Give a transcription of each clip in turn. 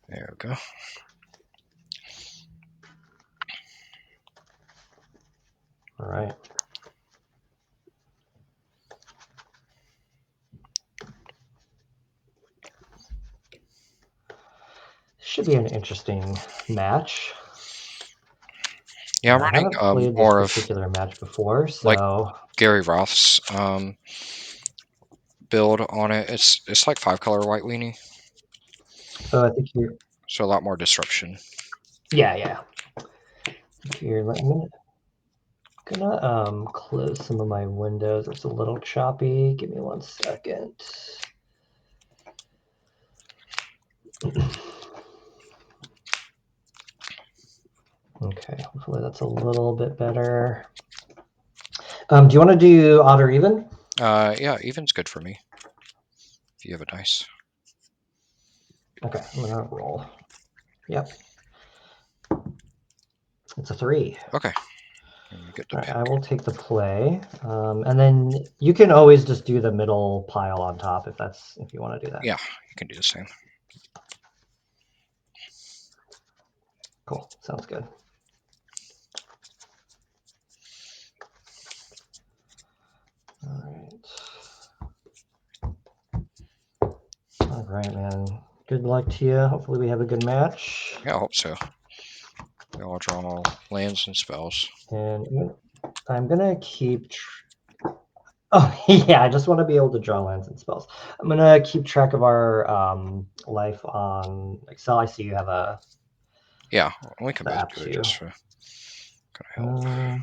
There we go. All right. Should be an interesting match. Yeah, I'm I running haven't played this more of particular match before, so like Gary Roth's build on it. It's like 5-color white weenie, so I think you're. so a lot more disruption. Yeah. Here, I'm gonna close some of my windows. It's a little choppy. Give me 1 second. Okay, hopefully that's a little bit better. Do you want to do odd or even? Yeah, even's good for me. If you have a dice. Okay, I'm gonna roll. Yep. It's a 3. Okay. And you get to All right, pick. I will take the play, and then you can always just do the middle pile on top if you want to do that. Yeah, you can do the same. Cool. Sounds good. All right, man. Good luck to you. Hopefully we have a good match. Yeah, I hope so. We all draw lands and spells. And I'm gonna keep. Oh yeah, I just want to be able to draw lands and spells. I'm gonna keep track of our life on Excel. I see you have a. Yeah, we can the both app do it too. just for kind of help.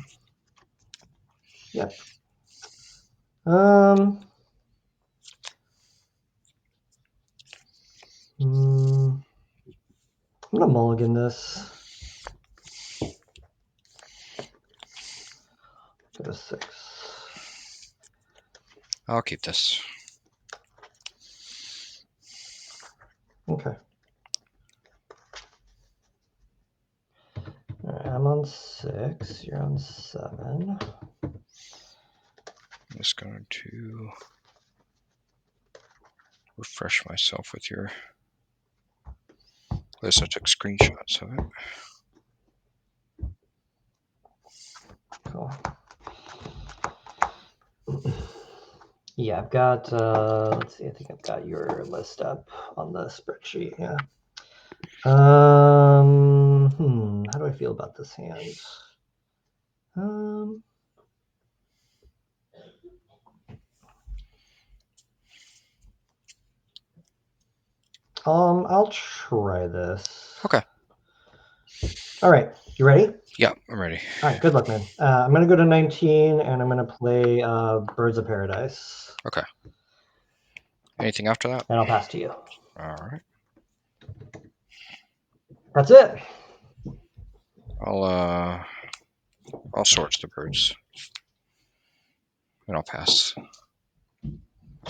Yep. I'm gonna mulligan this. Go to 6. I'll keep this. Okay. All right, I'm on 6. You're on 7. I'm just going to refresh myself with your. At least I took screenshots of it. Cool. Yeah, I've got, let's see, I think I've got your list up on the spreadsheet, yeah. How do I feel about this hand? I'll try this. Okay. All right, you ready? Yeah, I'm ready. All right, good luck, man. I'm going to go to 19, and I'm going to play Birds of Paradise. Okay. Anything after that? And I'll pass to you. All right. That's it. I'll sort the birds. And I'll pass.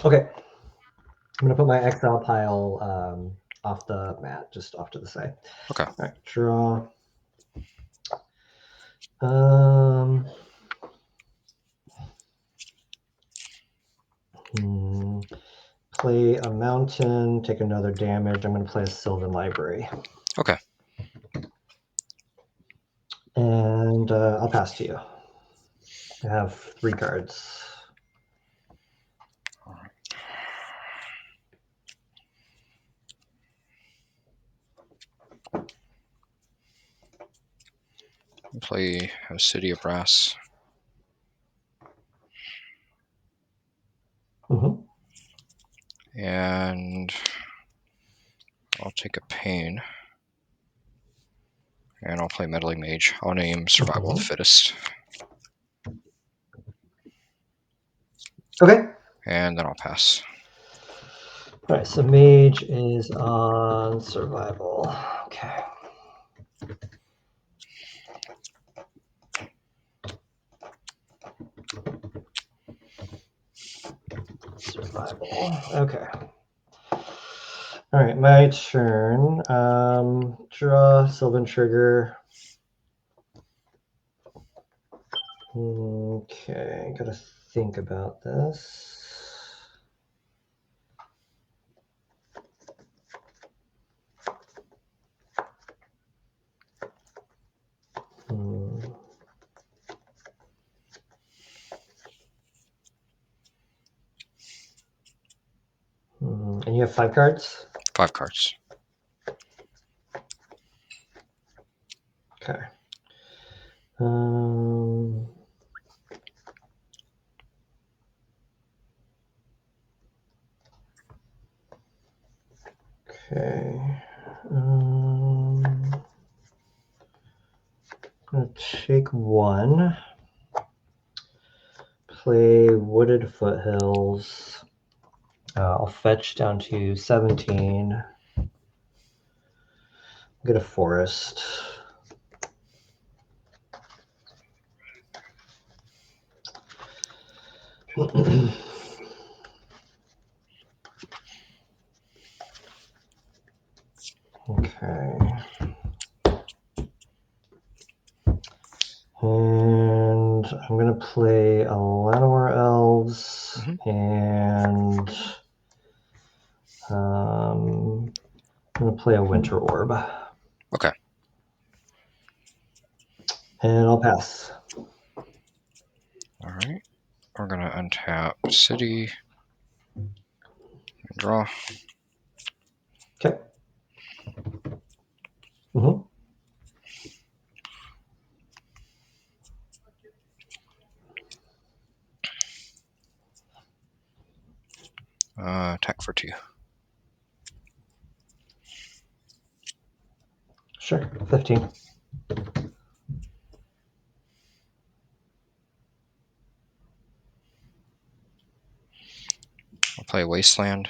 Okay. I'm going to put my exile pile off the mat, just off to the side. Okay. All right, draw. Play a mountain, take another damage. I'm going to play a Sylvan Library. Okay. And I'll pass to you. I have 3 cards. All right. I'll play a City of Brass. Mm-hmm. And I'll take a Pain. And I'll play Meddling Mage. I'll name Survival of the Fittest. Okay. And then I'll pass. All right, so Mage is on Survival. Okay. Survival. Okay. All right, my turn. Draw Sylvan Trigger. Okay, gotta think about this. you have 5 cards? 5 cards. Okay. Okay. I'm gonna take 1. Play Wooded Foothills. I'll fetch down to 17. Get a forest. Okay. And I'm going to play a Llanowar Elves and I'm going to play a Winter Orb. Okay. And I'll pass. All right. We're going to untap City and draw. Okay. Mm-hmm. Attack for 2. Sure. 15. I'll play Wasteland.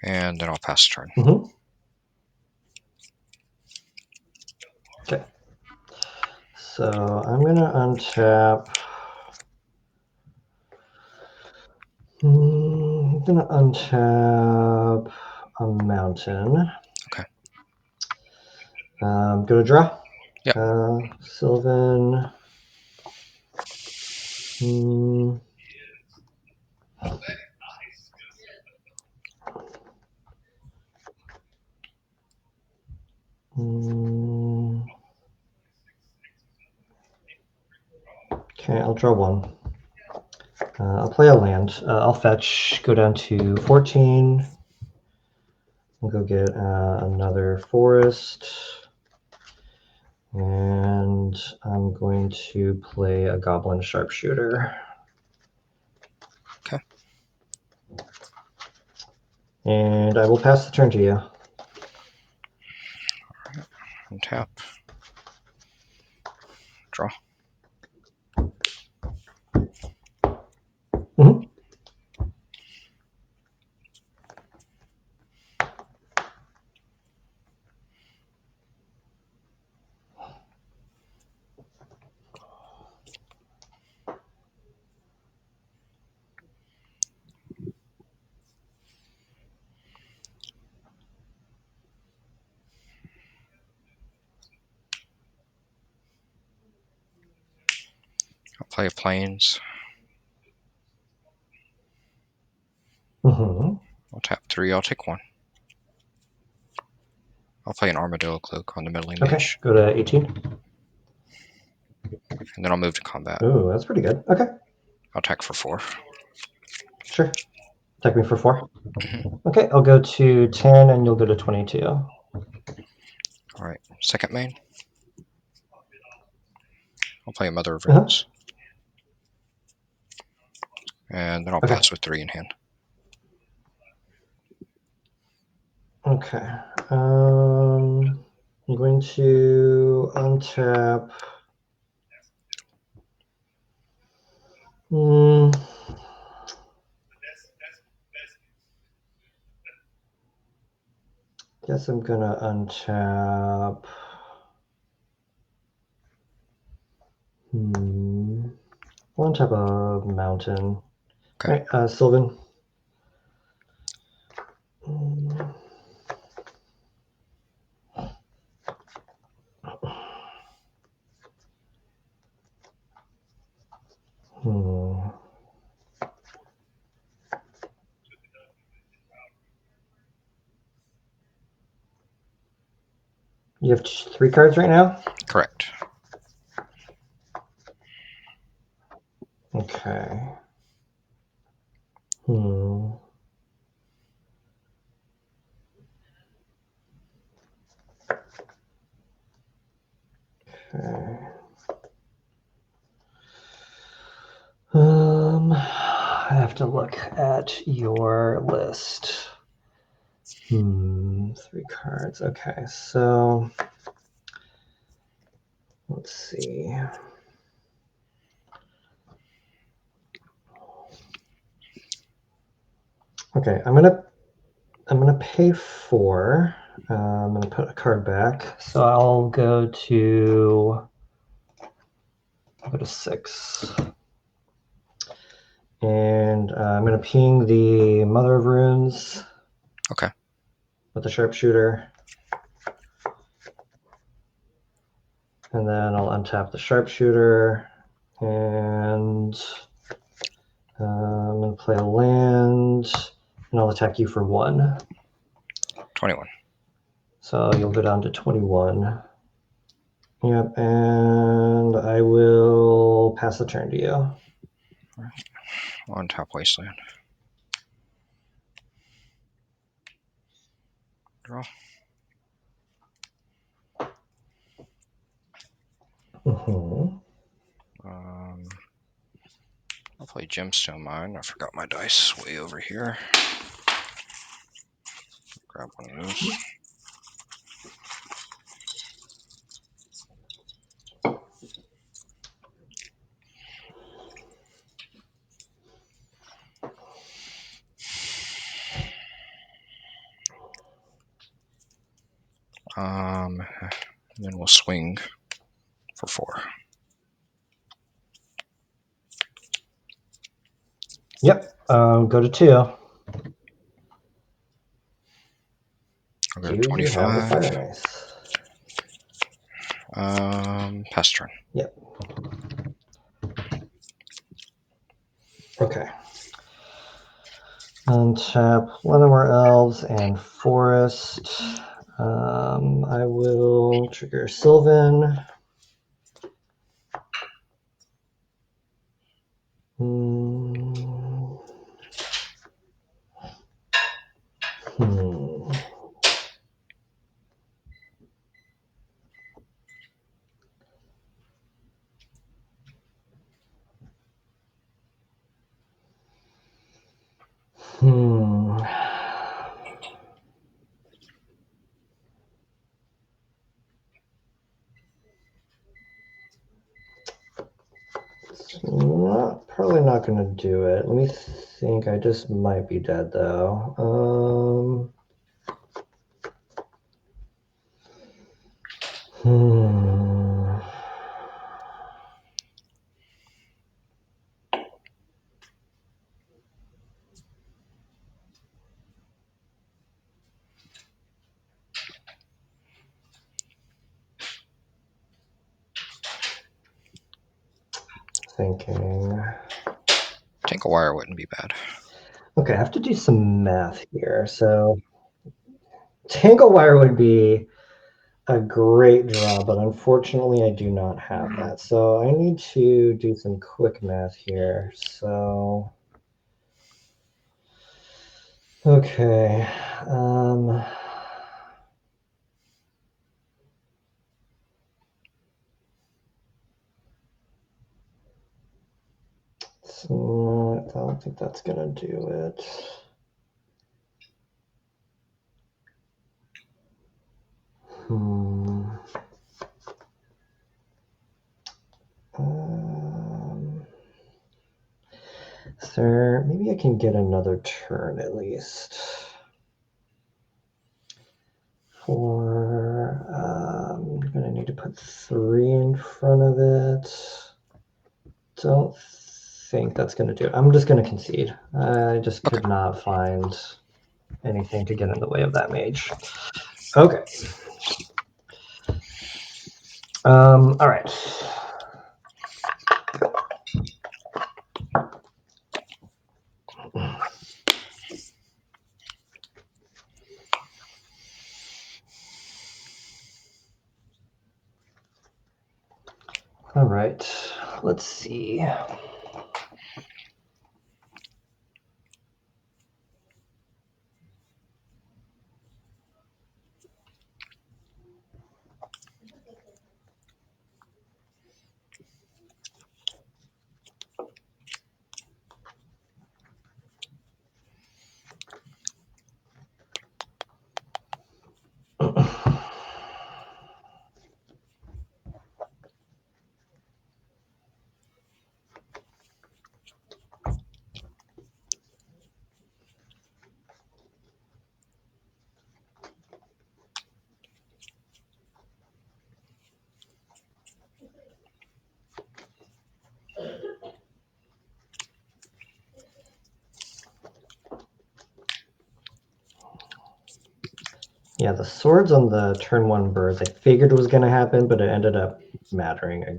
And then I'll pass turn. Mm-hmm. Okay. So I'm going to untap. I'm going to untap a mountain. Okay. I'm going to draw. Yep. Sylvan. Okay, I'll draw 1. I'll play a land. I'll fetch, go down to 14. I'll go get another forest. And I'm going to play a Goblin Sharpshooter. Okay. And I will pass the turn to you. All right. Untap. Draw. Mm-hmm. I'll play Plains. Mm-hmm. I'll tap 3. I'll take 1. I'll play an Armadillo Cloak on the Meddling Okay, Mage. go to 18. And then I'll move to combat. Ooh, that's pretty good. Okay. I'll attack for 4. Sure. Attack me for 4. Okay, I'll go to 10 and you'll go to 22. All right. Second main. I'll play a Mother of Runes. And then I'll pass with 3 in hand. Okay. I'm going to untap. Guess I'm gonna untap. I'll untap a mountain. Okay. All right, Sylvan. You have 3 cards right now? Correct. Okay. to look at your list. 3 cards. Okay, so let's see. Okay, I'm gonna pay 4. I'm gonna put a card back. So I'll go to 6. And I'm going to ping the Mother of Runes. Okay. With the Sharpshooter. And then I'll untap the Sharpshooter. And I'm going to play a land. And I'll attack you for 1. 21. So you'll go down to 21. Yep, and I will pass the turn to you. All right. On top Wasteland. Draw. I'll play Gemstone Mine. I forgot my dice way over here. Grab one of those. And then we'll swing for 4. Yep, go to 2. I'll go to 25. You have the Fire Nice. Pass turn. Yep. Okay. Untap Llanowar Elves and Forest. I will trigger Sylvan. Probably not going to do it. Let me think. I just might be dead, though. Thinking. Tangle Wire wouldn't be bad. Okay, I have to do some math here. So Tangle Wire would be a great draw, but unfortunately I do not have that. So I need to do some quick math here. So, okay. So I don't think that's going to do it. Sir, maybe I can get another turn at least. I'm going to need to put 3 in front of it. Don't think that's going to do it. I'm just going to concede. I just could not find anything to get in the way of that mage. Okay. All right. All right. Let's see. Yeah, the swords on the turn 1 birds I figured was going to happen, but it ended up mattering a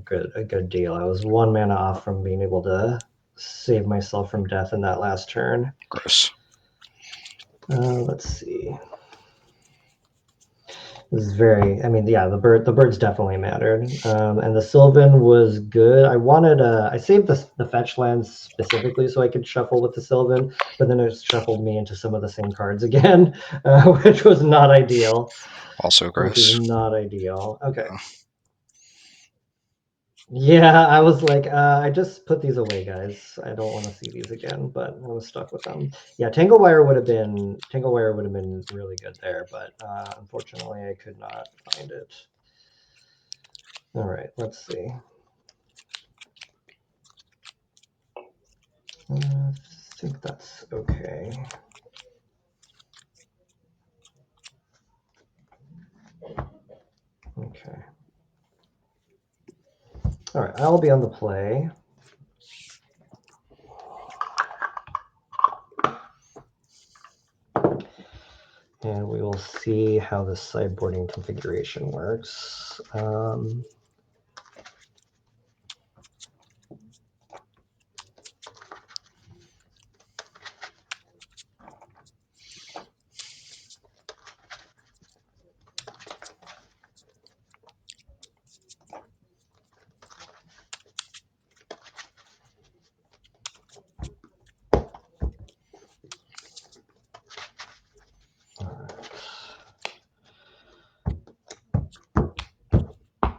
good deal. I was 1 mana off from being able to save myself from death in that last turn. Gross. Let's see. This is very, I mean, yeah, the birds definitely mattered. And the Sylvan was good. I saved the fetch lands specifically so I could shuffle with the Sylvan, but then it shuffled me into some of the same cards again, which was not ideal. Also gross. Which is not ideal. Okay. Oh. Yeah, I was like, I just put these away, guys. I don't want to see these again, but I was stuck with them. Yeah, Tanglewire would have been really good there, but unfortunately, I could not find it. All right, let's see. I think that's okay. Okay. All right, I'll be on the play. And we will see how the sideboarding configuration works.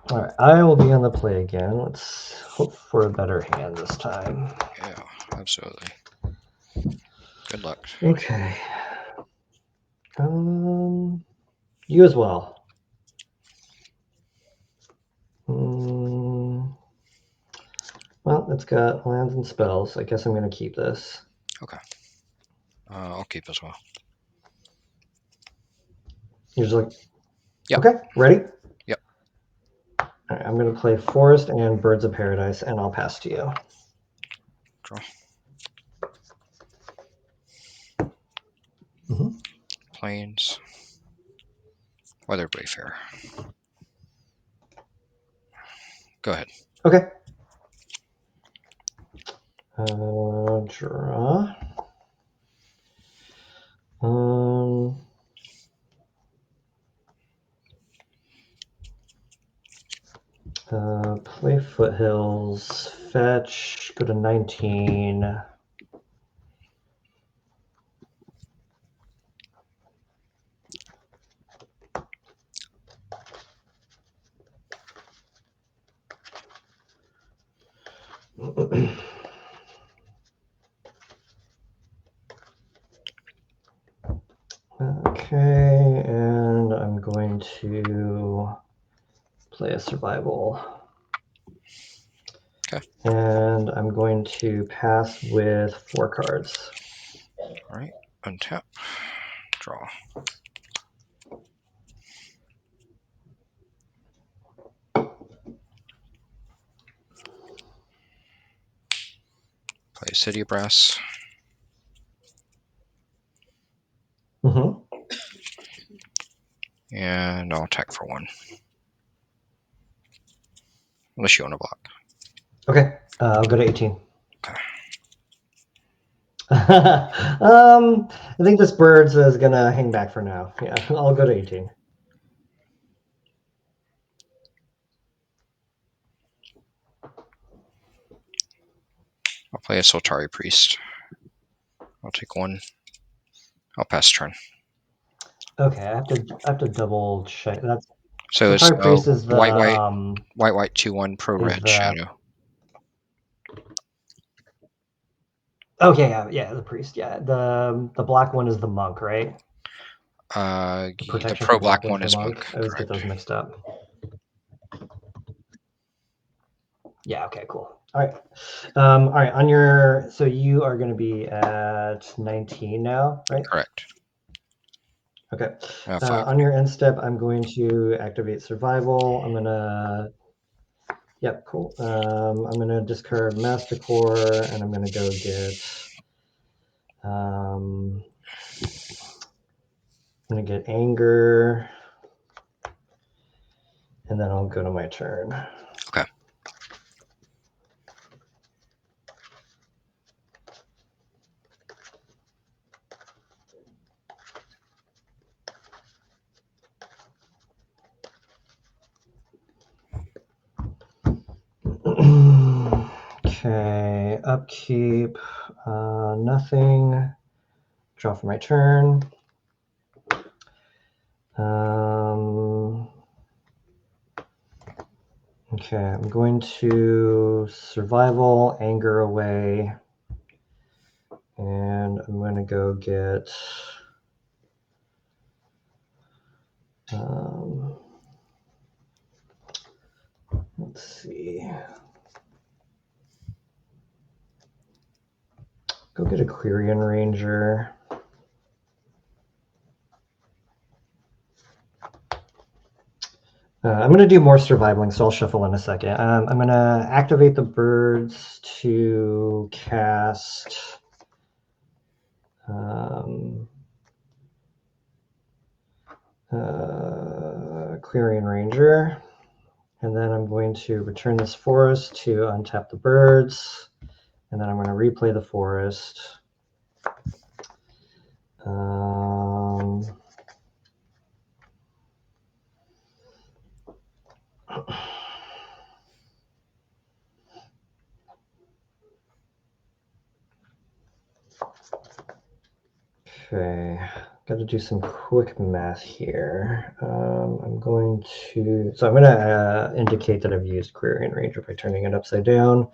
All right, I will be on the play again. Let's hope for a better hand this time. Yeah, absolutely. Good luck. Okay. You as well. Well, it's got lands and spells. I guess I'm going to keep this. Okay. I'll keep as well. You're just like, yep. Okay, ready? Yep. All right, I'm going to play Forest and Birds of Paradise, and I'll pass to you. Draw. Plains. Weathered Wayfarer. Go ahead. Okay. Draw. Play Foothills, fetch, go to 19. Okay, and I'm going to play a survival. Okay. And I'm going to pass with 4 cards. All right. Untap. Draw. Play City Brass. And I'll attack for 1. Unless you own a block. Okay, I'll go to 18. Okay. I think this bird is going to hang back for now. Yeah, I'll go to 18. I'll play a Soltari Priest. I'll take 1. I'll pass turn. Okay, I have to double check. That's so it's Priest is the white 2/1 pro red shadow. Oh yeah, the priest. Yeah, the black one is the monk, right? The pro black one is monk. I always get those mixed up. Yeah. Okay. Cool. All right. All right. On your, so you are going to be at 19 now, right? Correct. Okay. On your end step, I'm going to activate survival. I'm gonna. Yep. Cool. I'm gonna discard Masticore, and I'm gonna go get. going to get Anger. And then I'll go to my turn. Okay. Okay, upkeep, nothing. Draw for my turn. Okay, I'm going to survival, anger away, and I'm going to go get let's see. Go get a Quirion Ranger. I'm going to do more survivaling, so I'll shuffle in a second. I'm going to activate the birds to cast Quirion Ranger. And then I'm going to return this forest to untap the birds. And then I'm going to replay the forest. Okay, got to do some quick math here. I'm going to indicate that I've used Quirion Ranger by turning it upside down.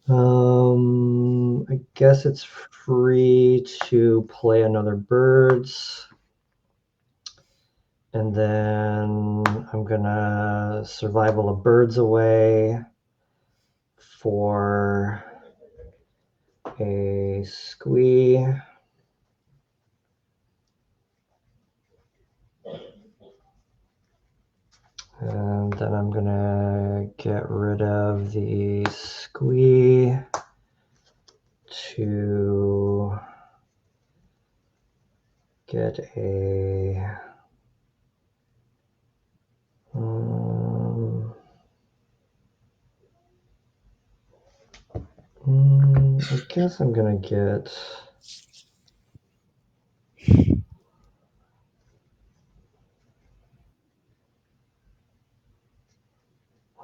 I guess it's free to play another birds. And then I'm gonna survival of birds away for a squee. And then I'm gonna get rid of the squee to get a I guess I'm gonna get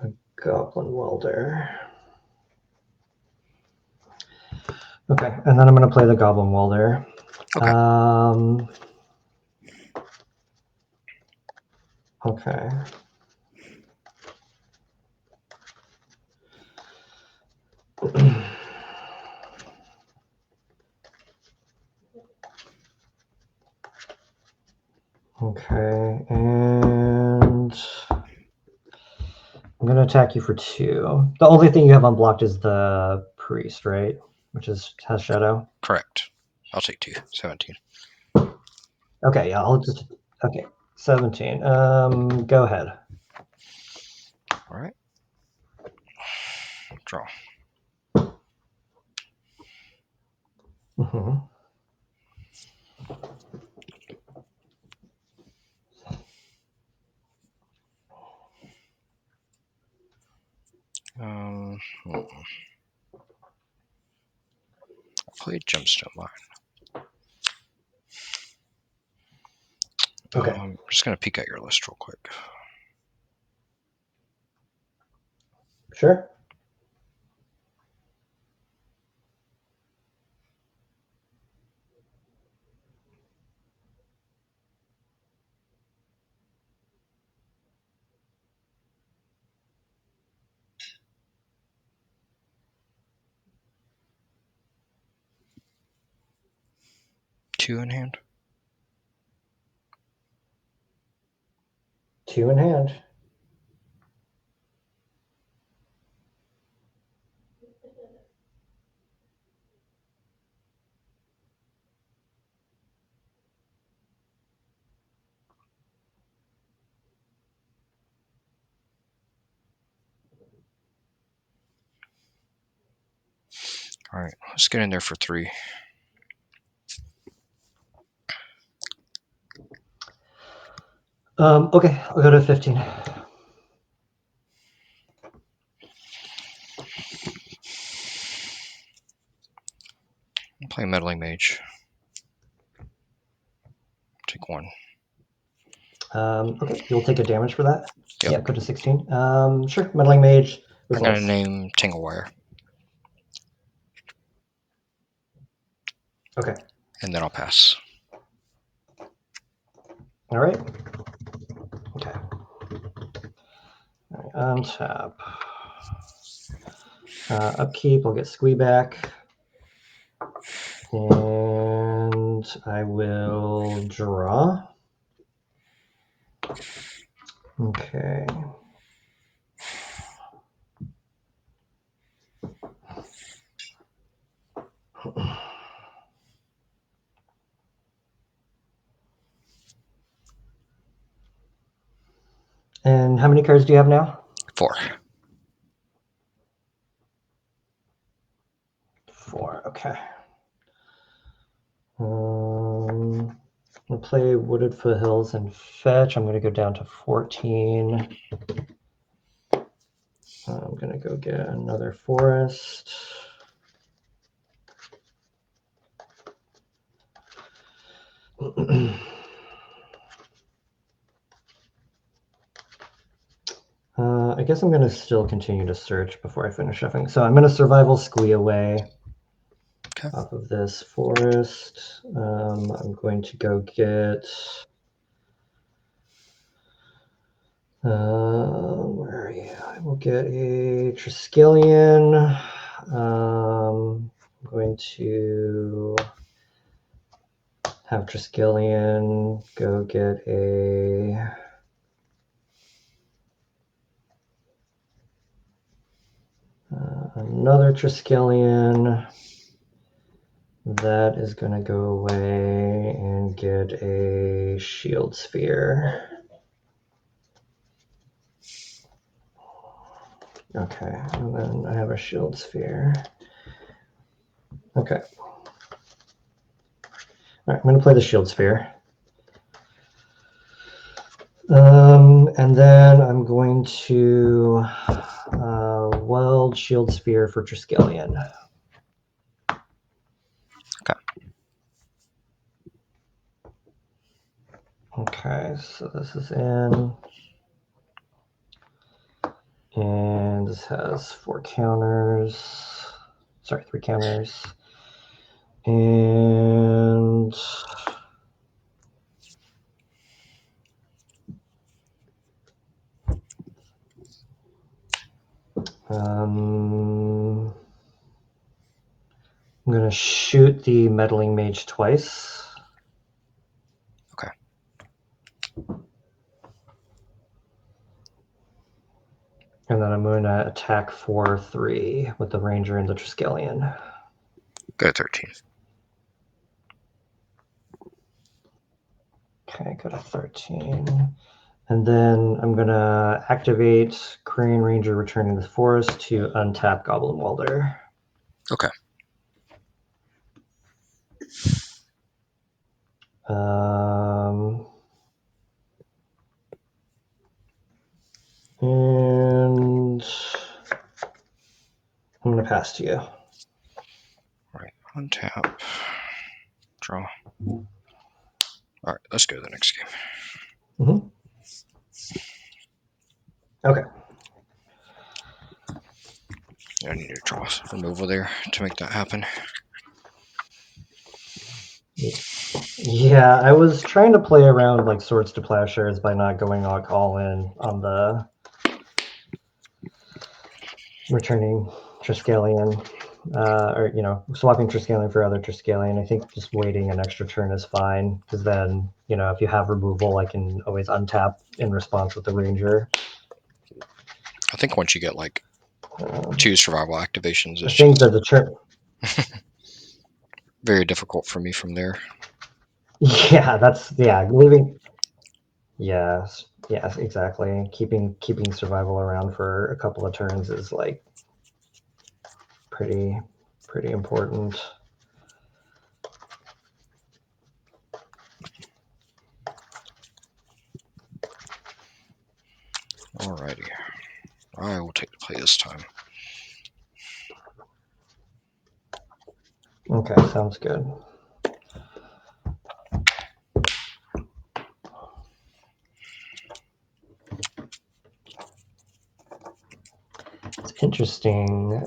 a Goblin Welder. Okay, and then I'm gonna play the Goblin Welder. Okay. Okay. Okay, and I'm gonna attack you for 2. The only thing you have unblocked is the priest, right? Which has shadow. Correct. I'll take 2. 17. Okay, yeah, okay. 17. Go ahead. All right. Draw. Mm-hmm. I played Gemstone Mine. Okay. I'm just going to peek at your list real quick. Sure. Two in hand. 2 in hand. All right, let's get in there for 3. Okay, I'll go to 15. I'll play Meddling Mage. Take 1. Okay, you'll take a damage for that? Yep. Yeah, go to 16. Sure, Meddling Mage. I'm going to name Tinglewire. Okay. And then I'll pass. All right. Okay. All right, untap. Upkeep, I'll get Squee back. And I will draw. Okay. And how many cards do you have now? 4. 4, okay. I'll play Wooded Foothills and fetch. I'm going to go down to 14. I'm going to go get another forest. I guess I'm going to still continue to search before I finish shuffling. So I'm going to survival squee away off of this forest. I'm going to go get... where are you? I will get a Triskelion. I'm going to have Triskelion go get another Triskelion. That is going to go away and get a Shield Sphere. Okay, and then I have a Shield Sphere. Okay. All right, I'm going to play the Shield Sphere. And then I'm going to Weld Shield Sphere for Triskelion. Okay. Okay, so this is in. And this has 4 counters. Sorry, 3 counters. And I'm going to shoot the Meddling Mage twice. Okay. And then I'm going to attack for 3 with the Ranger and the Triskelion. Go 13. Okay, go to 13. And then I'm going to activate Quirion Ranger Returning to the Forest to untap Goblin Welder. Okay. And I'm going to pass to you. All right. Untap. Draw. All right. Let's go to the next game. Mm-hmm. Okay. I need to draw removal there to make that happen. Yeah, I was trying to play around like Swords to Plowshares by not going all in on the returning Triskelion, or swapping Triskelion for other Triskelion. I think just waiting an extra turn is fine, because then if you have removal, I can always untap in response with the Ranger. I think once you get like 2 survival activations, I think that the turn. Very difficult for me from there. Yeah, leaving. Yes, exactly. Keeping survival around for a couple of turns is like pretty important. Alrighty. I will take the play this time. Okay, sounds good. It's interesting.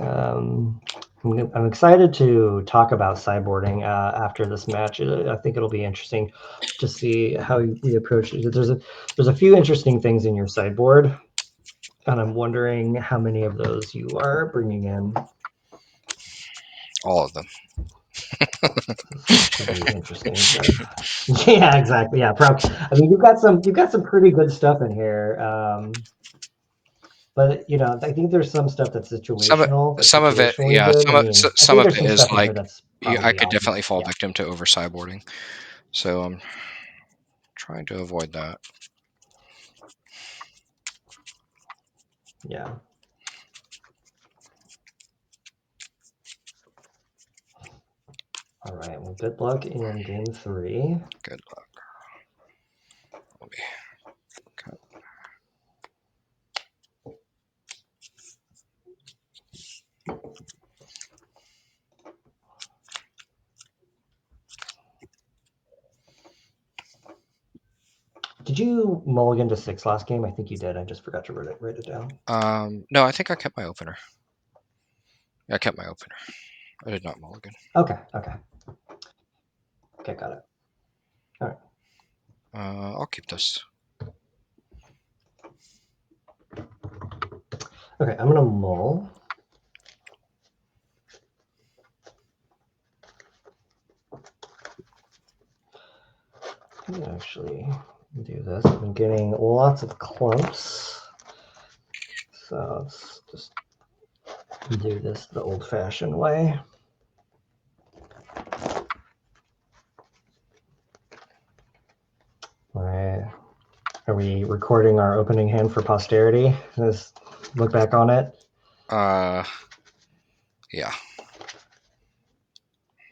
I'm excited to talk about sideboarding after this match. I think it'll be interesting to see how we approach it. There's a few interesting things in your sideboard, and I'm wondering how many of those you are bringing in. All of them. Should be interesting. But... yeah, exactly. Yeah, I mean, you've got some pretty good stuff in here. But you know, I think there's some stuff that's situational. Some of it, Situationally yeah. good. I mean, I Some think of there's it some is stuff in like here that's I probably could definitely fall yeah. victim to over sideboarding. So I'm trying to avoid that. Yeah. All right. Well, good luck in game 3. Good luck. Let me cut. Did you mulligan to 6 last game? I think you did. I just forgot to write it down. No, I think I kept my opener. Yeah, I kept my opener. I did not mulligan. Okay, got it. All right. I'll keep this. Okay, I'm gonna mull. Actually do this. I've been getting lots of clumps, so let's just do this the old-fashioned way. All right. Are we recording our opening hand for posterity? Let's look back on it. Yeah.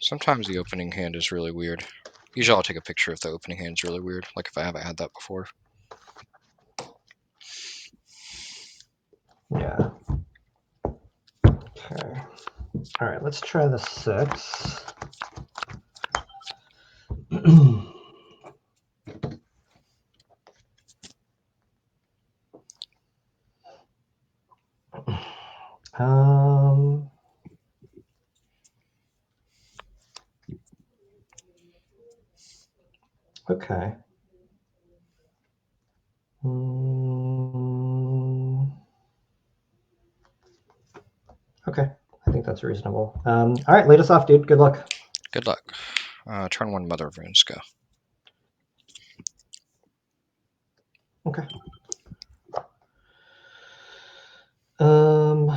Sometimes the opening hand is really weird. Usually I'll take a picture if the opening hand's really weird, like if I haven't had that before. Yeah. Okay. All right, let's try the 6. Okay. Okay, I think that's reasonable. All right, lead us off, dude. Good luck. Good luck. Turn 1, Mother of Runes, go. Okay. I'm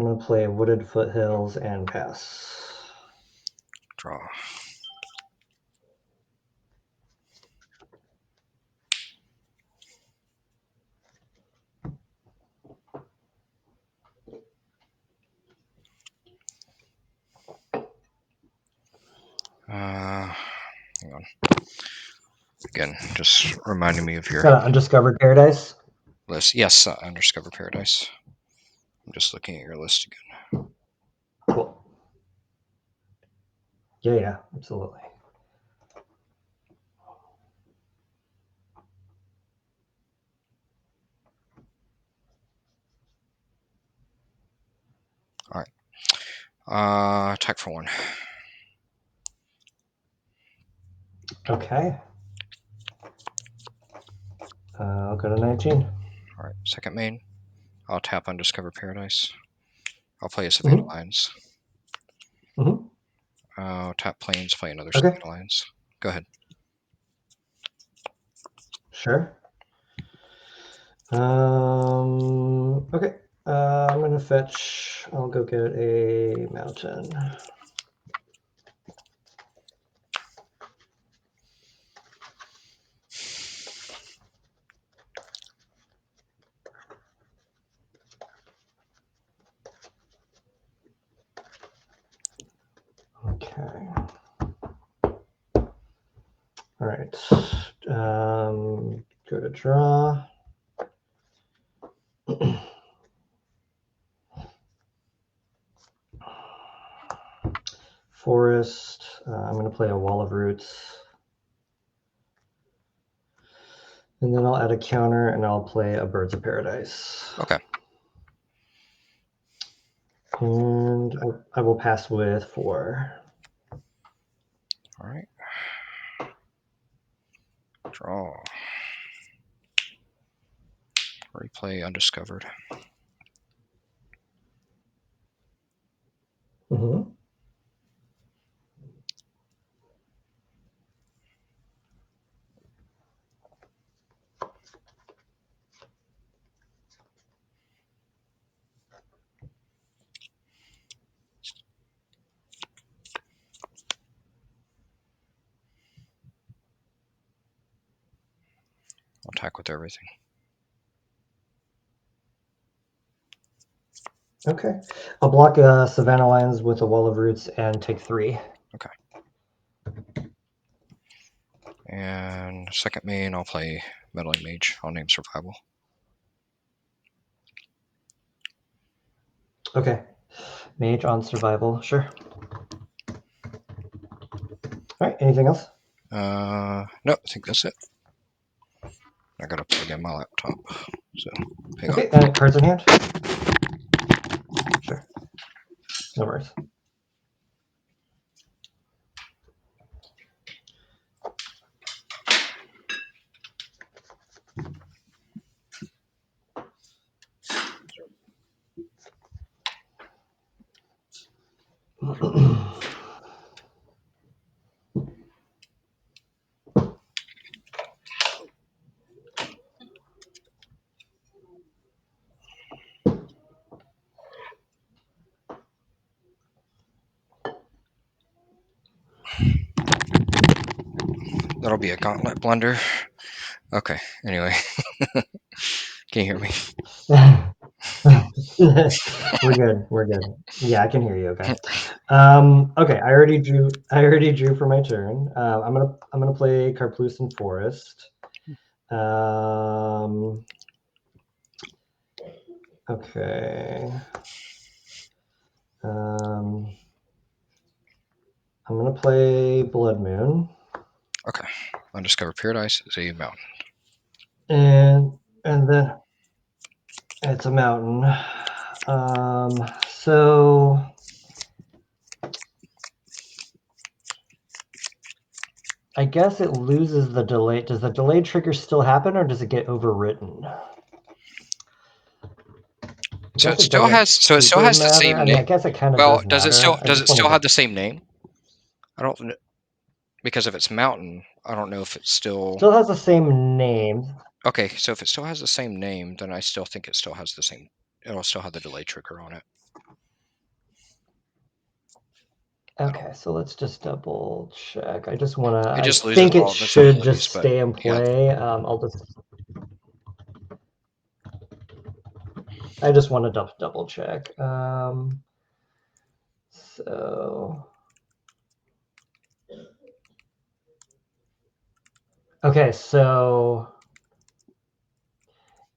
gonna play Wooded Foothills and pass. Draw. Hang on. Again, just reminding me of your Undiscovered Paradise. list. Yes, Undiscovered Paradise. I'm just looking at your list again. Cool. Yeah, absolutely. All right. Attack for 1. Okay. I'll go to 19. All right. Second main. I'll tap Undiscovered Paradise. I'll play a Savannah Lions. I'll tap Plains, play another Savannah Lions. Go ahead. Sure. Okay. I'm gonna fetch. I'll go get a mountain. Okay. All right. Go to draw. Forest. I'm going to play a Wall of Roots. And then I'll add a counter and I'll play a Birds of Paradise. Okay. And I will pass with 4. All right. Draw. Replay Undiscovered. Mm-hmm. I'll attack with everything. Okay. I'll block Savannah Lions with a Wall of Roots and take 3. Okay. And second main, I'll play Meddling Mage. I'll name Survival. Okay. Mage on Survival. Sure. All right. Anything else? No, I think that's it. I gotta plug in my laptop. So, hang Okay. on. Cards in hand? Sure. No worries. That'll be a Gauntlet blunder. Okay, anyway. Can you hear me? We're good. We're good. Yeah, I can hear you. Okay. Okay. I already drew for my turn. I'm gonna play Karplusan Forest. Okay. I'm gonna play Blood Moon. Okay. Undiscovered Paradise is a mountain. And then it's a mountain. So I guess it loses the delay. Does the delay trigger still happen, or does it get overwritten? So it still has. So it still has the same I mean, name. I guess it kind of Well, does matter. does it still have the same name? I don't, because if it's mountain, I don't know if it still has the same name. Okay, so if it still has the same name, then I still think it still has the same. It'll still have the delay trigger on it. Okay, so let's just double check. I just want to. It just I loses think it all of its should abilities, just but stay in yeah. play. I'll just. I just want to double check. So. Okay, so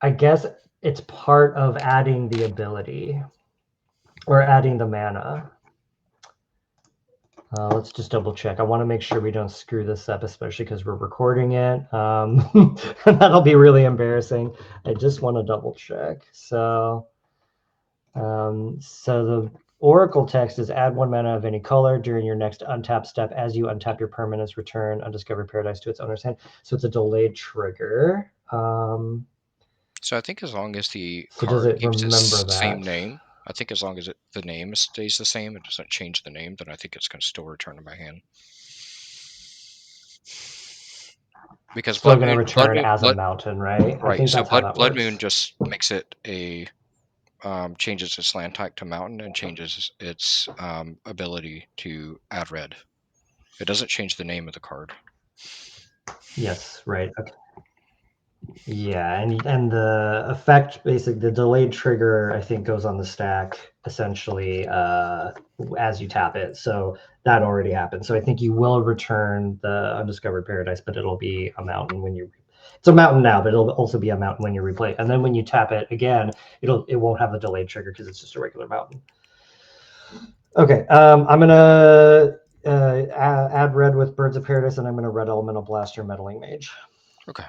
I guess it's part of adding the ability or adding the mana. Let's just double check. I want to make sure we don't screw this up, especially because we're recording it. That'll be really embarrassing. I just want to double check. So the Oracle text is add 1 mana of any color during your next untap step. As you untap your permanents, return Undiscovered Paradise to its owner's hand. So it's a delayed trigger. So I think as long as the So does card it keeps remember its same that? name, I think as long as the name stays the same, it doesn't change the name, then I think it's going to still return to my hand. Because Still going to return as a mountain, right? Right. I think So that's how that Blood works. Moon just makes it a changes its land type to mountain and changes its ability to add red. It doesn't change the name of the card. Yes, right. Okay. Yeah, and the effect, basically, the delayed trigger, I think, goes on the stack essentially as you tap it. So that already happened. So I think you will return the Undiscovered Paradise, but it'll be a mountain when you. It's a mountain now, but it'll also be a mountain when you replay. And then when you tap it again, it won't have the delayed trigger because it's just a regular mountain. Okay, I'm gonna add red with Birds of Paradise, and I'm gonna red elemental blast your Meddling Mage. Okay.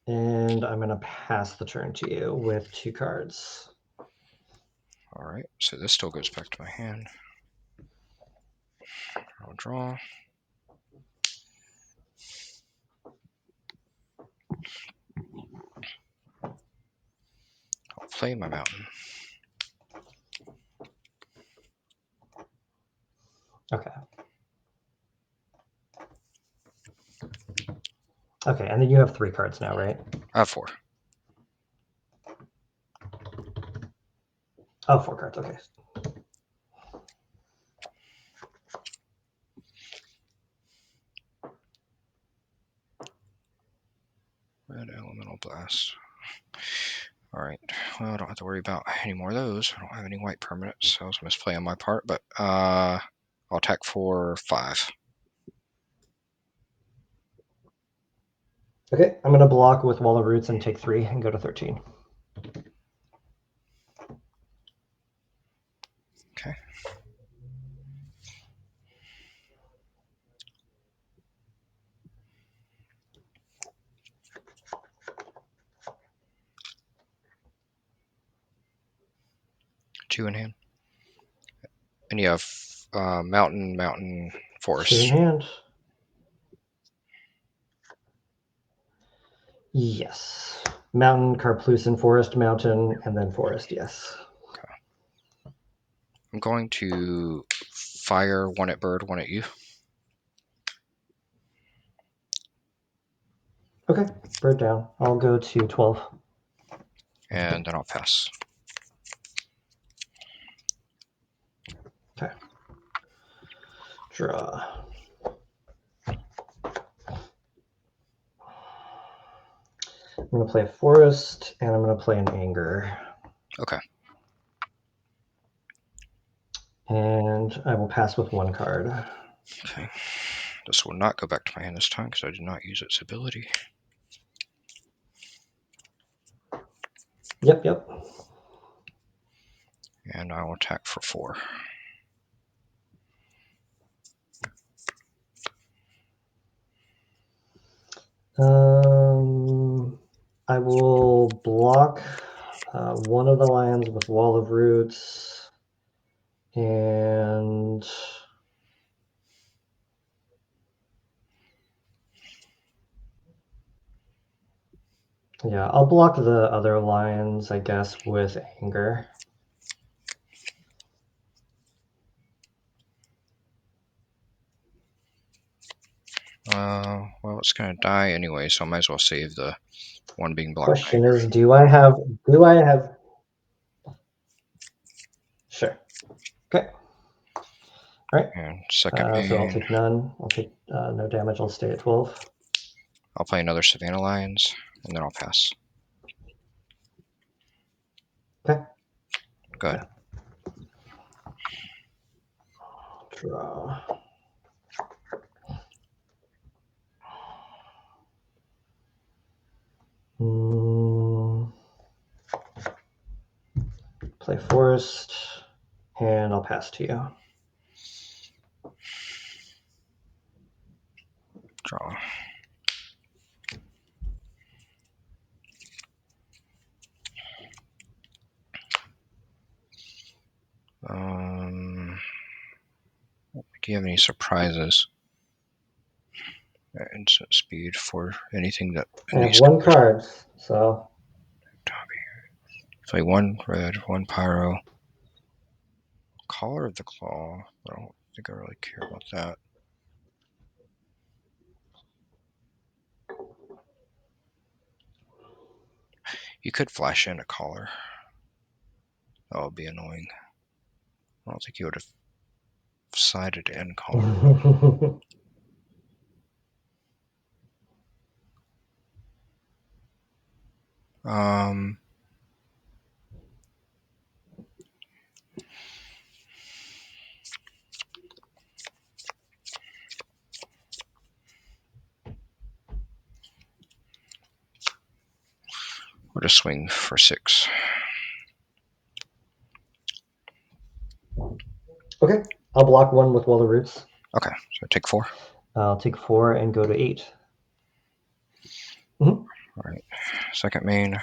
And I'm going to pass the turn to you with 2 cards. All right. So this still goes back to my hand. I'll draw. I'll play my mountain. Okay. Okay, and then you have 3 cards now, right? I have 4. Oh, 4 cards. Okay. Red elemental blast. All right. Well, I don't have to worry about any more of those. I don't have any white permanents, so that was a misplay on my part. But I'll attack for 5. Okay, I'm going to block with Wall of Roots and take 3 and go to 13. Okay. Two in hand. And you have mountain, 2 in forest. hand. Yes. Mountain, Karplusan Forest, mountain, and then forest, yes. Okay. I'm going to fire 1 at bird, 1 at you. Okay, bird down. I'll go to 12. And then I'll pass. Okay. Draw. I'm going to play a forest, and I'm going to play an anger. Okay. And I will pass with 1 card. Okay. This will not go back to my hand this time because I did not use its ability. Yep. And I will attack for 4. I will block 1 of the lions with Wall of Roots, and yeah, I'll block the other lions, I guess, with anger. Well, it's going to die anyway, so I might as well save the one being blocked. Question is, do I have? Sure. Okay. All right. And second So I'll main, take none. I'll take no damage. I'll stay at 12. I'll play another Savannah Lions, and then I'll pass. Okay. Go ahead. Draw. Play forest, and I'll pass to you. Draw. Do you have any surprises? Instant speed for anything that. I have 1 card, so. Play 1 red, 1 pyro. Collar of the Claw. I don't think I really care about that. You could flash in a collar. That would be annoying. I don't think you would have decided to end collar. We'll just swing for 6. Okay, I'll block 1 with Wall of Roots. Okay, so take 4. I'll take 4 and go to 8. All right, second main.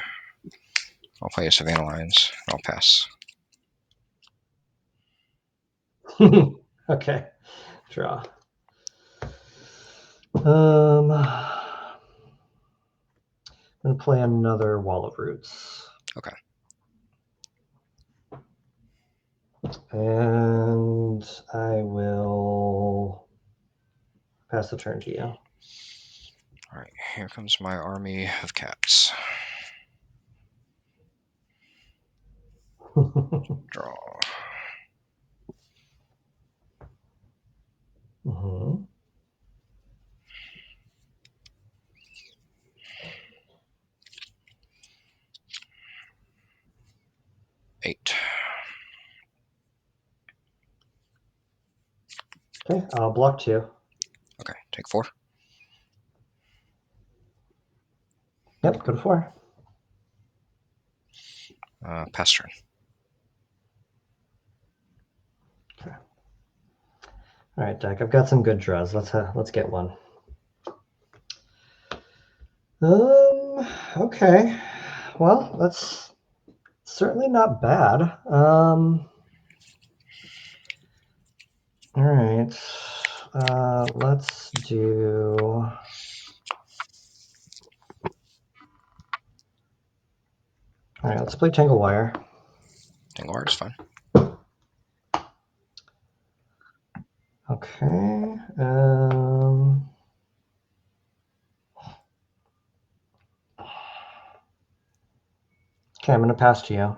I'll play a Savannah Lions. I'll pass. Okay, draw. I'm gonna play another Wall of Roots. Okay. And I will pass the turn to you. All right, here comes my army of cats. Draw. Mm-hmm. Eight. Okay, I'll block 2. Okay, take 4. Yep, go to 4. Pass turn. Okay. All right, Deck. I've got some good draws. Let's get one. Okay. Well, that's certainly not bad. All right. Let's do. All right, let's play Tangle Wire. Tangle Wire is fine. Okay. Okay, I'm going to pass to you.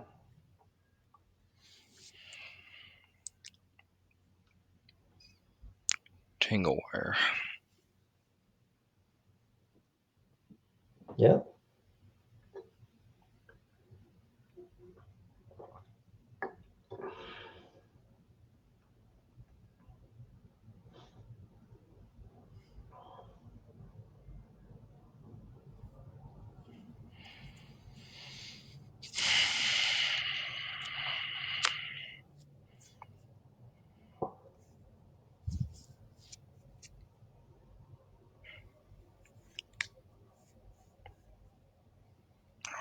Tangle Wire. Yep.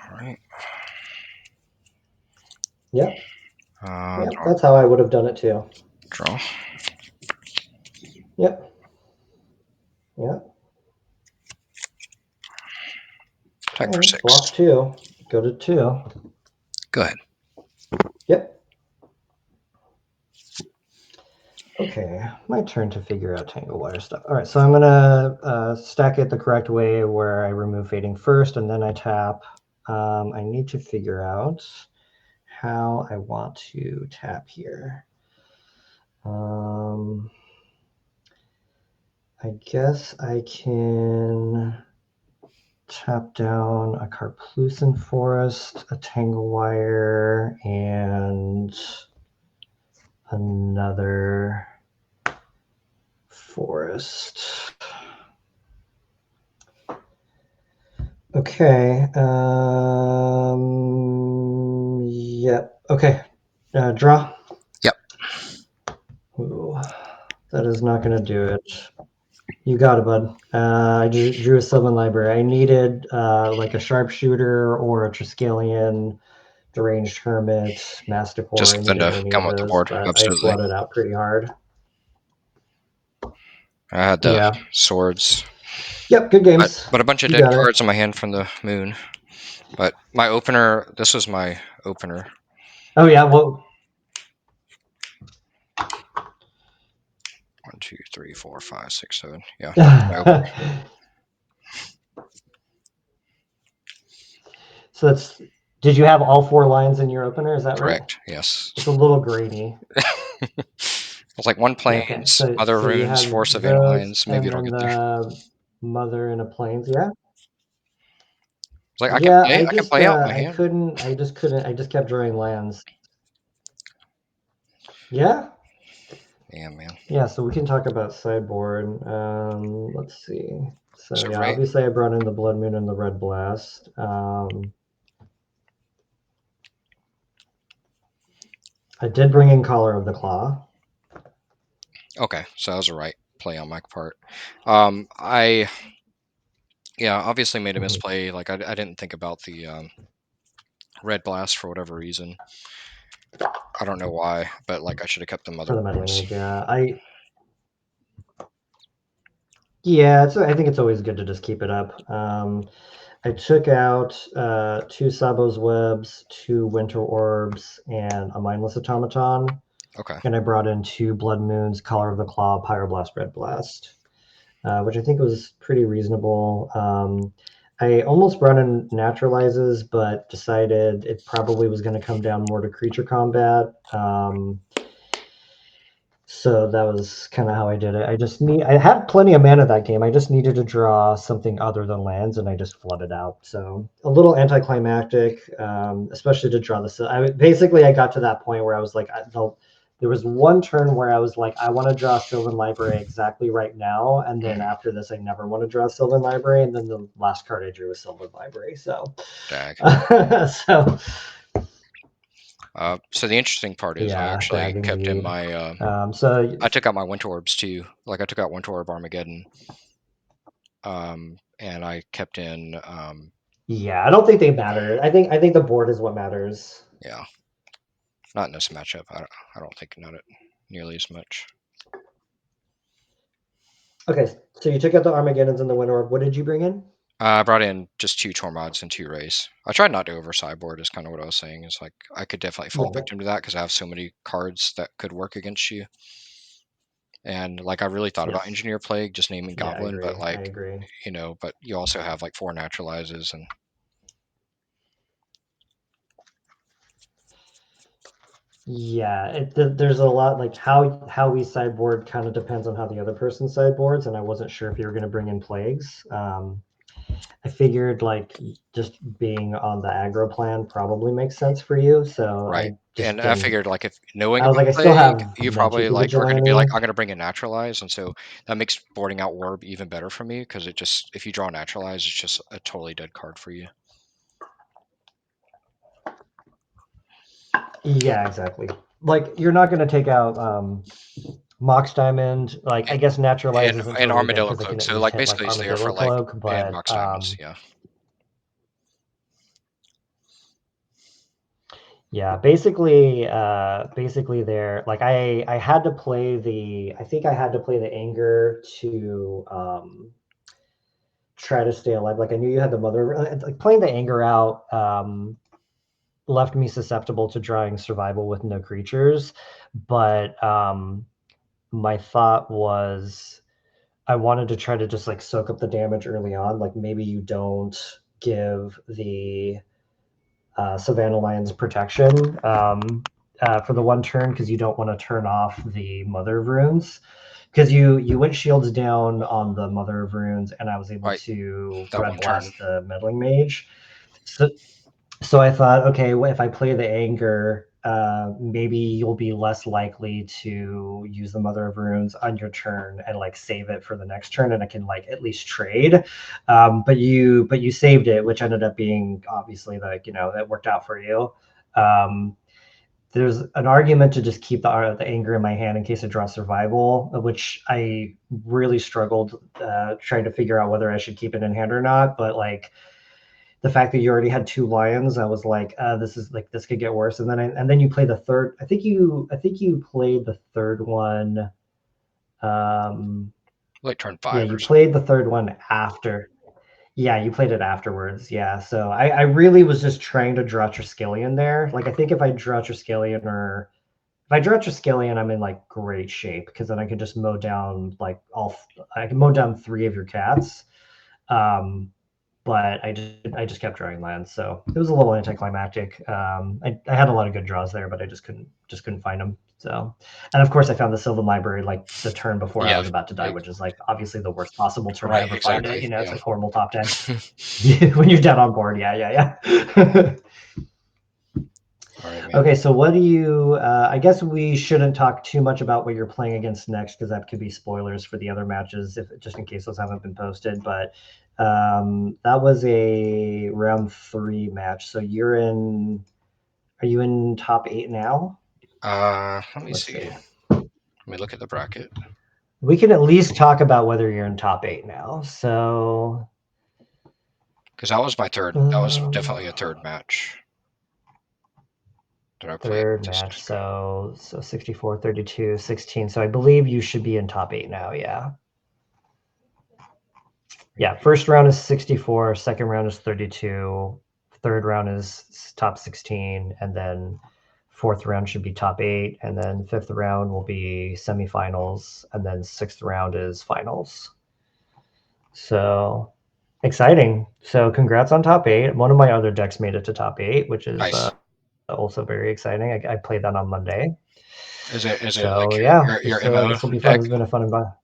All right. Yep. Yep, Draw. that's how I would have done it too. Draw. Yep. Yep. Attack for Okay, 6. block 2. Go to 2. Go ahead. Yep. Okay, my turn to figure out Tangle Wire stuff. All right, so I'm gonna stack it the correct way where I remove Fading first and then I tap. I need to figure out how I want to tap here. I guess I can tap down a Karplusan Forest, a Tangle Wire, and another forest. Okay. Yep. Okay. Draw. Yep. Ooh, that is not going to do it. You got it, bud. I drew a Sylvan Library. I needed like a Sharpshooter or a Triskelion, Deranged Hermit, Masticore. Just I something needed to any come of with the those, board. but I Absolutely. flooded out pretty hard. I had the Yeah. swords. Yep, good games. But a bunch of You dead got it. cards in my hand from the moon. But my opener, this was my opener. Oh, yeah. Well, 1, 2, 3, 4, 5, 6, 7. Yeah, that's my opener. So that's. Did you have all 4 lines in your opener? Is that Correct. right? Yes. It's a little grainy. It's like 1 plains, Okay, other so you runes, had 4 Savannah those, Lions. Maybe and it'll then get there. the Mother in a Plains. Yeah. It's like Yeah, I can play out my I hand. couldn't. I just couldn't. I just kept drawing lands. Yeah, Yeah, man. yeah. So we can talk about sideboard. Let's see. So So yeah, right. obviously I brought in the Blood Moon and the Red Blast. I did bring in Collar of the Claw. Okay, so that was the right play on my part. I yeah, obviously made a Mhm. misplay. Like I didn't think about the red blast for whatever reason. I don't know why, but like I should have kept the For mother the Meddling runes. Mage, yeah. I think it's always good to just keep it up. I took out 2 Sabo's Webs, 2 Winter Orbs, and a Mindless Automaton. Okay. And I brought in 2 Blood Moons, Collar of the Claw, Pyroblast, Red Blast, which I think was pretty reasonable. I almost brought in Naturalizes, but decided it probably was going to come down more to creature combat. So that was kind of how I did it. I had plenty of mana that game. I just needed to draw something other than lands, and I just flooded out. So a little anticlimactic, especially to draw this. I got to that point where I was like, there was one turn where I was like, I want to draw Sylvan Library exactly right now, and then after this, I never want to draw Sylvan Library. And then the last card I drew was Sylvan Library. So, Dag. so So the interesting part is I yeah, actually dag kept in indeed. my. So I took out my Winter Orbs too. Like I took out Winter Orb Armageddon. And I kept in. yeah, I don't think they matter. I think the board is what matters. Yeah, not in this matchup. I don't think not nearly as much. Okay, so you took out the Armageddons and the Winter Orb. What did you bring in? I brought in just 2 Tormods and 2 Rays. I tried not to over sideboard. Is kind of what I was saying. Is like I could definitely fall Yeah, victim to that because I have so many cards that could work against you. And like I really thought about yes. Engineer Plague, just naming Yeah, I Goblin, but agree. I like agree. but you also have like 4 naturalizes and Yeah, there's a lot like how we sideboard kind of depends on how the other person sideboards, and I wasn't sure if you were going to bring in plagues. I figured like just being on the aggro plan probably makes sense for you, so right. I just And I didn't. figured like if knowing I was about like, I still Plague, have you probably Nantuko like are going to be like Vigilante. I'm going to bring a naturalize, and so that makes boarding out Orb even better for me because it just if you draw naturalize, it's just a totally dead card for you. Yeah, exactly. Like you're not going to take out Mox Diamond. Like I guess Naturalize isn't And totally dead Armadillo because I Cloak. can at So least like hit like basically it's there Armadillo for like Cloak, and but Mox Diamonds. Yeah. yeah, basically there like I had to play the I think I had to play the anger to try to stay alive. Like I knew you had the mother like playing the anger out left me susceptible to drawing survival with no creatures, but my thought was I wanted to try to just like soak up the damage early on. Like maybe you don't give the Savannah Lions protection for the one turn because you don't want to turn off the Mother of Runes. Because you went shields down on the Mother of Runes, and I was able Right. to That Red one turn. Blast the Meddling Mage. So so I thought, okay, well, if I play the anger, maybe you'll be less likely to use the Mother of Runes on your turn and like save it for the next turn, and I can like at least trade. But you saved it, which ended up being obviously like that worked out for you. Um, there's an argument to just keep the anger in my hand in case I draw survival, which I really struggled trying to figure out whether I should keep it in hand or not. But like the fact that you already had 2 lions, I was like, this is like this could get worse. And then you play the third. I think you played the third one. Like turn Yeah, 5 you or something. played the third one after. Yeah, you played it afterwards. Yeah, so I really was just trying to draw Triskelion there. Like I think if I draw Triskelion or if I draw Triskelion, I'm in like great shape because then I could just mow down like I can mow down 3 of your cats. Um, but I just kept drawing lands, so it was a little anticlimactic. I had a lot of good draws there, but I just couldn't find them. So, and of course, I found the Sylvan Library like the turn before I was about to die, which is like obviously the worst possible turn to ever find it. You know, it's like horrible top deck. When you're dead on board, yeah. All right, man. Okay, so what do you? I guess we shouldn't talk too much about what you're playing against next because that could be spoilers for the other matches, if just in case those haven't been posted. But that was a round 3 match. So you're in. Are you in top 8 now? Let me see. Let me look at the bracket. We can at least talk about whether you're in top 8 now. So, because that was my third. That was definitely a third match. Third match. So 64, 32, 16. So I believe you should be in top 8 now. Yeah. Yeah. First round is 64. Second round is 32. Third round is top 16. And then fourth round should be top 8. And then fifth round will be semifinals. And then sixth round is finals. So exciting. So congrats on top 8. One of my other decks made it to top 8, which is nice. Also very exciting. I played that on Monday. Is it so like yeah, your MO this will be deck? fun. It's been a fun environment.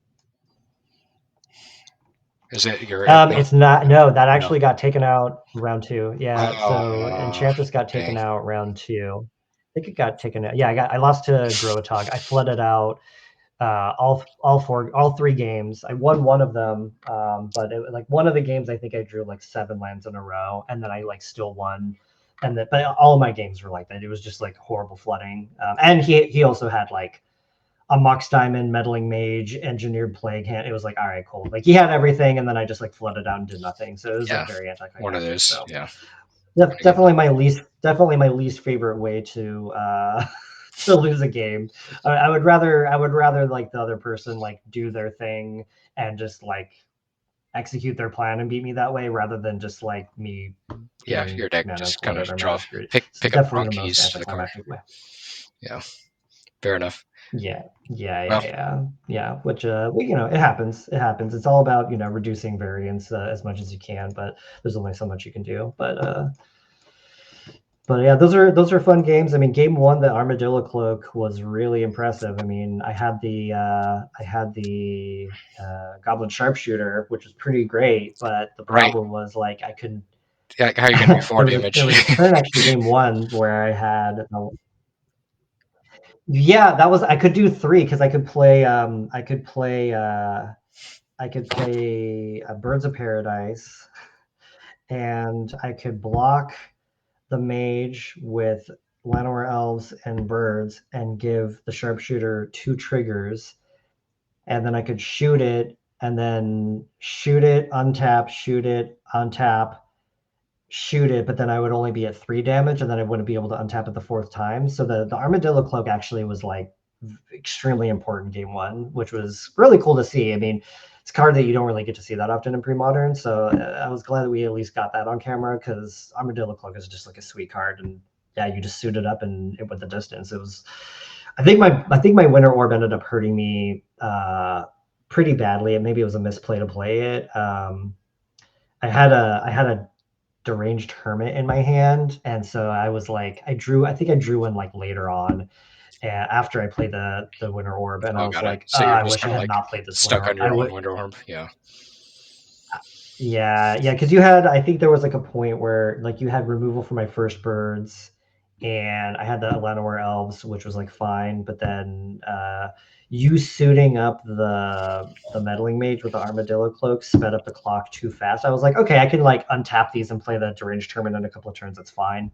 Is it your It's not. No, that actually got taken out round 2. Yeah, so Enchantress got taken out round 2. I think it got taken out. Yeah, I lost to Growatog. I flooded out all 3 games. I won one of them, but like one of the games I think I drew like 7 lands in a row, and then I like still won. But all of my games were like that. It was just like horrible flooding. And he also had like a Mox Diamond, Meddling Mage, Engineered Plague hand. It was like, all right, cool. Like he had everything, and then I just like flooded out and did nothing. So it was like very anticlimactic. One of those, so. yeah. Definitely my least favorite way to to lose a game. I would rather like the other person like do their thing and just like execute their plan and beat me that way rather than just like me. Yeah, your deck just kind of draw, pick up wrong keys to the card. Yeah, fair enough. Yeah. Which it happens. It's all about reducing variance as much as you can, but there's only so much you can do. But yeah, those are fun games. I mean, game 1, the Armadillo Cloak was really impressive. I mean, I had the Goblin Sharpshooter, which was pretty great, but the problem was like I couldn't. Yeah, how are you going to do 4 damage? There was a turn actually game 1 where I had. Yeah, that was I could do 3 because I could play Birds of Paradise, and I could block the mage with Llanowar Elves and birds and give the sharpshooter 2 triggers, and then I could shoot it and then shoot it, untap, shoot it, untap, shoot it, but then I would only be at 3 damage, and then I wouldn't be able to untap it the 4th time. So the Armadillo Cloak actually was like extremely important game 1, which was really cool to see. I mean, it's a card that you don't really get to see that often in Premodern, so I was glad that we at least got that on camera because Armadillo Cloak is just like a sweet card, and yeah, you just suit it up and it went the distance. It was, I think my Winter Orb ended up hurting me pretty badly, and maybe it was a misplay to play it. I had a Deranged Hermit in my hand, and so I was like, I think I drew one like later on. After I played the Winter Orb, and I was like, so I wish I had not played this stuck Winter on your own Winter Orb. Yeah, because you had, I think there was like a point where like you had removal for my first birds, and I had the Llanowar Elves, which was like fine, but then you suiting up the Meddling Mage with the Armadillo Cloak sped up the clock too fast. I was like, okay, I can like untap these and play the Deranged Hermit in a couple of turns. That's fine.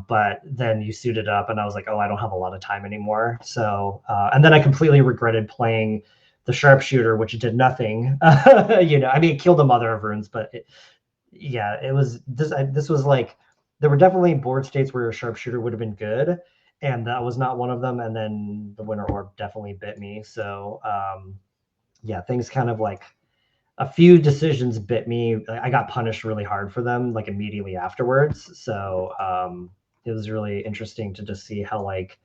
But then you suited up, and I was like, oh, I don't have a lot of time anymore. So, and then I completely regretted playing the Sharpshooter, which did nothing. I mean, it killed the Mother of Runes, but it was this was like, there were definitely board states where a Sharpshooter would have been good, and that was not one of them. And then the Winter Orb definitely bit me. So, things kind of like, a few decisions bit me. I got punished really hard for them, like immediately afterwards. So it was really interesting to just see how like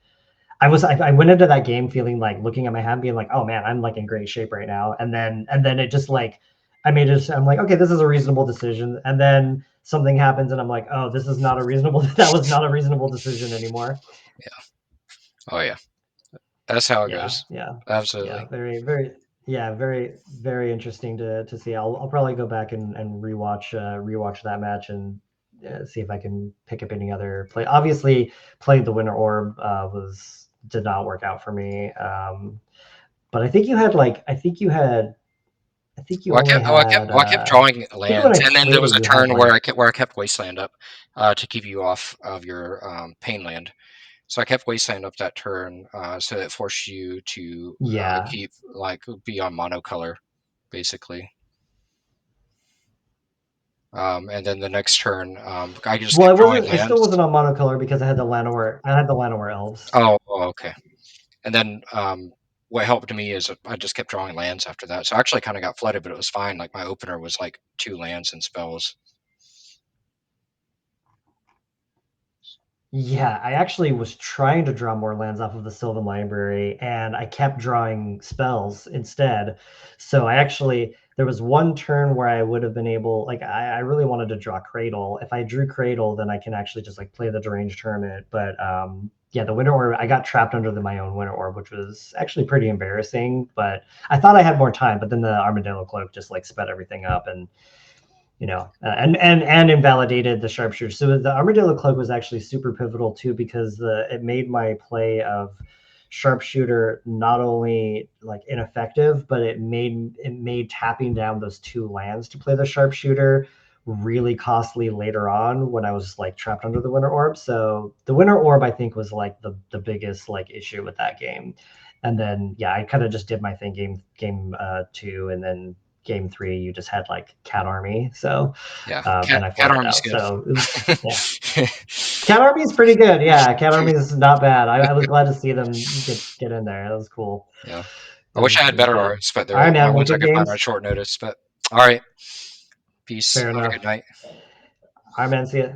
I went into that game feeling like, looking at my hand, being like, oh man, I'm like in great shape right now. And then it just like, I'm like, okay, this is a reasonable decision. And then something happens, and I'm like, oh, that was not a reasonable decision anymore. Yeah. Oh yeah. That's how it Yeah, goes. yeah, yeah. Absolutely. Very interesting to see. I'll probably go back and rewatch that match and see if I can pick up any other play. Obviously, playing the Winter Orb did not work out for me. But I think you had like I think you Well, only had I kept drawing I think when lands, I and then there was traded a you had turn where like I kept Wasteland up to keep you off of your pain land. So I kept Wasteland up that turn, so it forced you to yeah. keep be on monocolor, basically. And then the next turn, I just Well, kept drawing it still lands. wasn't on monocolor because I had the Llanowar Elves. Okay. And then what helped me is I just kept drawing lands after that. So I actually kind of got flooded, but it was fine. Like my opener was like 2 lands and spells. Yeah, I actually was trying to draw more lands off of the Sylvan Library, and I kept drawing spells instead. So there was one turn where I would have been able, like, I really wanted to draw Cradle. If I drew Cradle, then I can actually just like play the Deranged Hermit. But yeah, the Winter Orb, I got trapped under my own Winter Orb, which was actually pretty embarrassing. But I thought I had more time, but then the Armadillo Cloak just like sped everything up, and and invalidated the sharpshooter. So the Armadillo Cloak was actually super pivotal too because it made my play of sharpshooter not only like ineffective, but it made tapping down those 2 lands to play the sharpshooter really costly later on when I was like trapped under the Winter Orb. So the Winter Orb I think was like the biggest like issue with that game. And then yeah, I kind of just did my thing game 2, and then game 3 you just had like cat army, so Yeah, and I cat flooded army's out, good. so it was yeah. Cat army is pretty good. Yeah, cat army is not bad. I was glad to see them get in there. That was cool. Yeah. I wish I It had was better good. arts, but All they're right, the only man. Well, ones I good could find on games. short notice. But all right, peace. Fair Have a enough. good night. All right, man. See ya.